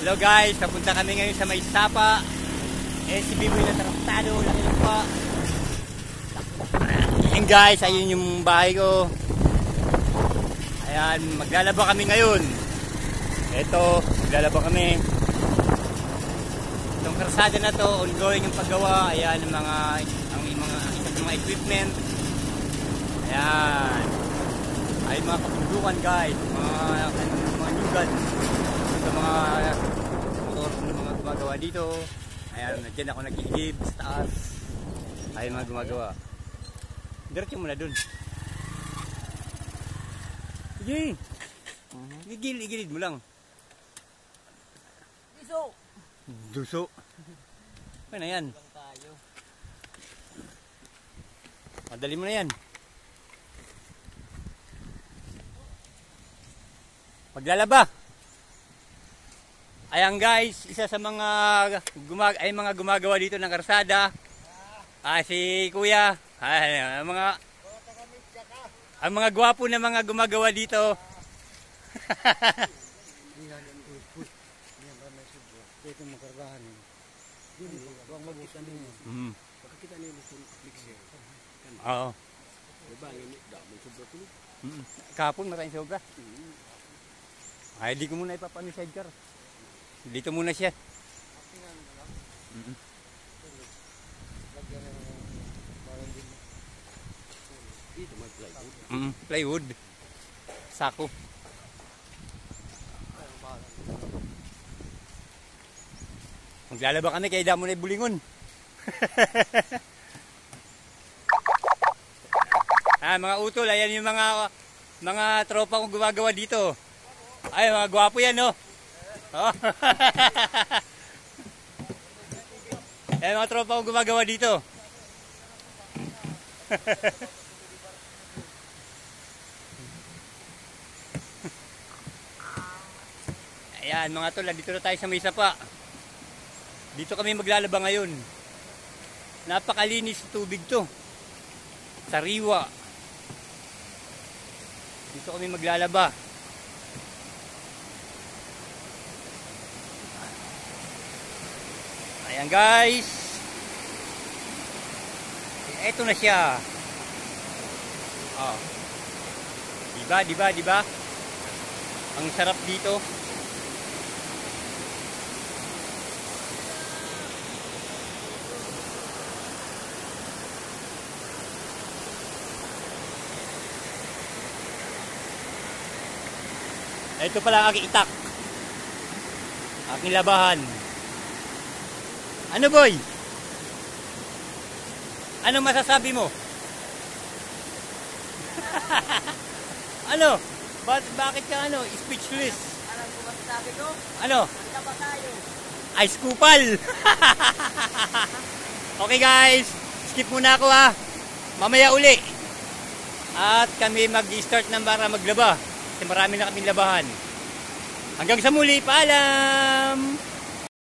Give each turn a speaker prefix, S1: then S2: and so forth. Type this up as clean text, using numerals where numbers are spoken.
S1: Hello guys, papunta kami ngayon sa may Sapa. Si Biboy na traktado, laki lang pa. Ayan guys, ayun yung bahay ko. Ayan, maglalaba kami ngayon. Ito, maglalaba kami. Itong karsada na to, ongoing yung paggawa. Ayan, ang mga equipment. Ayan. Ay mga kapundukan guys, mga nyugan. Ito mga motor ng mga gumagawa dito. Ayan, dyan ako nag-igib sa taas. Ay mga gumagawa. Diretso mo na dun. Sige. Igilid mo lang. Duso. Ano na yan? Madali mo na yan. Maglalaba. Ayan guys, isa sa mga gumagawa dito ng karsada. Si Kuya. Ang mga gwapo na mga gumagawa dito. Oo. Kapon maraming sobra. Ay, di ko muna ipapano sa sidecar. Dito muna siya. Plywood. Sako. Maglalaba kami kaya damo na bulingon. Mga utol, ayan yung mga tropa kong gumagawa dito. Ay, mga gwapo yan, no? Oh. Ayan, mga tropa kong gumagawa dito. Ayan, mga tol, dito na tayo sa may Sapa. Dito kami maglalaba ngayon. Napakalinis tubig to. Sariwa. Dito kami maglalaba. Ayan guys. Ito na siya. Oh. Diba? Ang sarap dito. Ito pala ang aking itak. Aking labahan. Ano boy? Ano masasabi mo? Ano? Bakit ka speechless?
S2: Alam ko masasabi ko?
S1: Ano?
S2: Handa ba tayo?
S1: Ice kupal! Okay guys, skip muna ako ha. Mamaya uli. At kami mag-start na para maglaba. Kasi marami na kaming labahan. Hanggang sa muli, paalam!